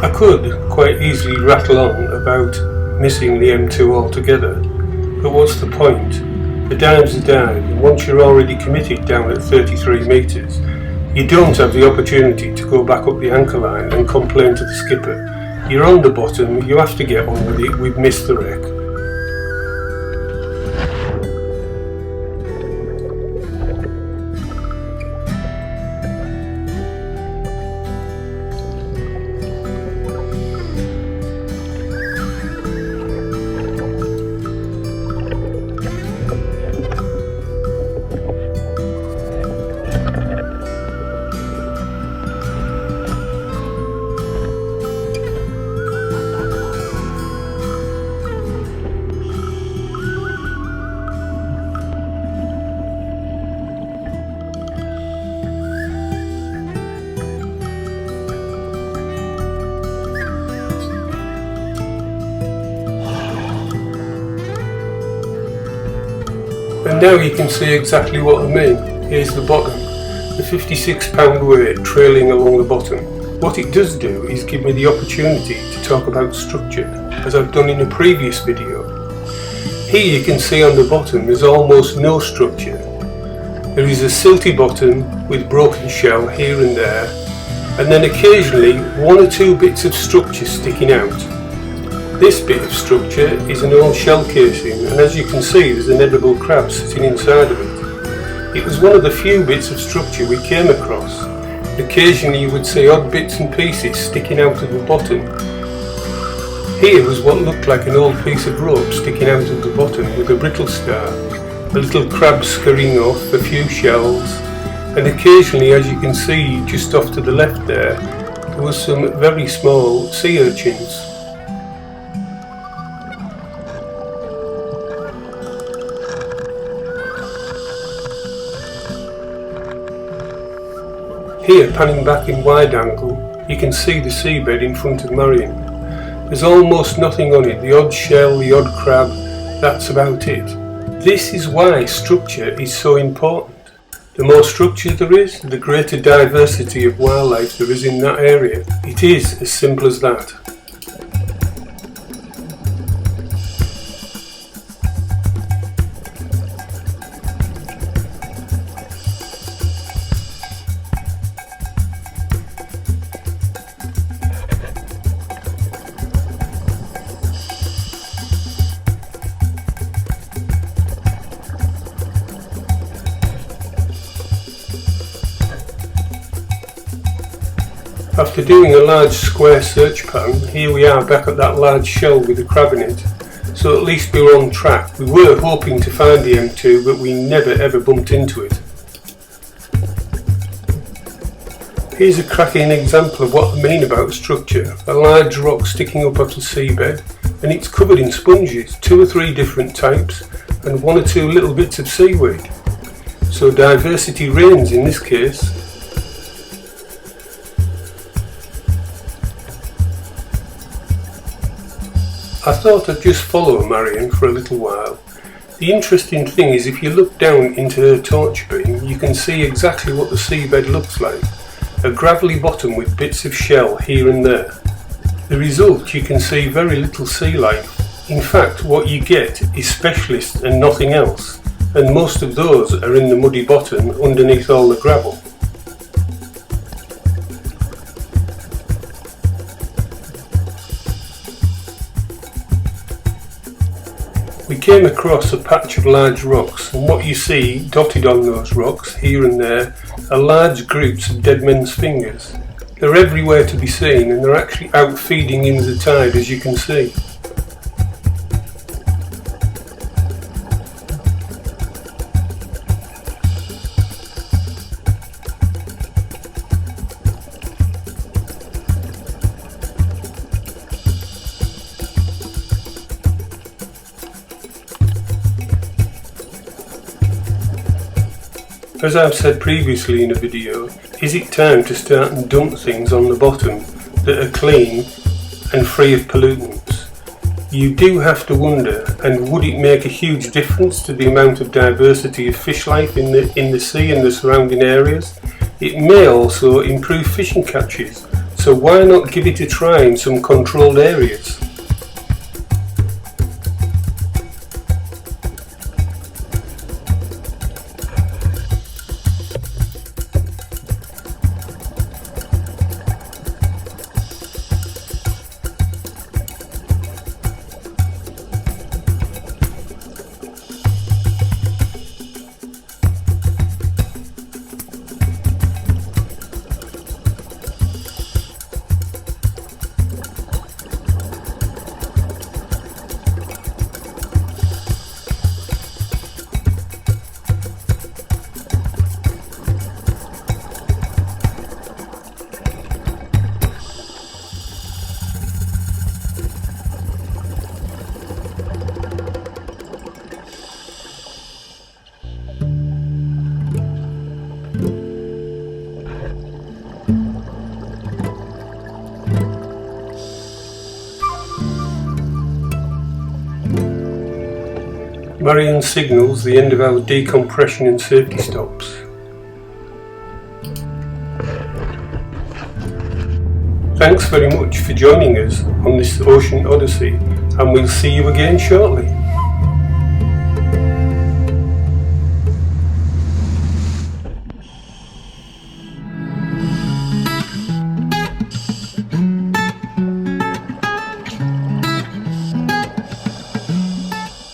I could quite easily rattle on about missing the M2 altogether, but what's the point? The dive's a dive, and once you're already committed down at 33 metres, you don't have the opportunity to go back up the anchor line and complain to the skipper. You're on the bottom, you have to get on with it, we've missed the wreck. And now you can see exactly what I mean. Here's the bottom, the 56 pound weight trailing along the bottom. What it does do is give me the opportunity to talk about structure, as I've done in a previous video. Here you can see on the bottom there's almost no structure. There is a silty bottom with broken shell here and there, and then occasionally one or two bits of structure sticking out. This bit of structure is an old shell casing, and as you can see there's an edible crab sitting inside of it. It was one of the few bits of structure we came across. Occasionally you would see odd bits and pieces sticking out of the bottom. Here was what looked like an old piece of rope sticking out of the bottom with a brittle star, a little crab scurrying off, a few shells, and occasionally, as you can see just off to the left there was some very small sea urchins. Here, panning back in wide angle, you can see the seabed in front of Marion. There's almost nothing on it, the odd shell, the odd crab, that's about it. This is why structure is so important. The more structure there is, the greater diversity of wildlife there is in that area. It is as simple as that. After doing a large square search pattern, here we are back at that large shell with the crab in it, so at least we were on track. We were hoping to find the M2, but we never ever bumped into it. Here's a cracking example of what I mean about structure. A large rock sticking up off the seabed, and it's covered in sponges, 2 or 3 different types, and 1 or 2 little bits of seaweed. So diversity reigns in this case. I thought I'd just follow Marion for a little while. The interesting thing is if you look down into her torch beam, you can see exactly what the seabed looks like. A gravelly bottom with bits of shell here and there. The result, you can see very little sea life. In fact, what you get is specialists and nothing else, and most of those are in the muddy bottom underneath all the gravel. We came across a patch of large rocks, and what you see dotted on those rocks here and there are large groups of dead men's fingers. They're everywhere to be seen, and they're actually out feeding in the tide, as you can see. As I've said previously in a video, is it time to start and dump things on the bottom that are clean and free of pollutants? You do have to wonder, and would it make a huge difference to the amount of diversity of fish life in the sea and the surrounding areas? It may also improve fishing catches, So why not give it a try in some controlled areas? Marion signals the end of our decompression and safety stops. Thanks very much for joining us on this ocean odyssey, and we'll see you again shortly.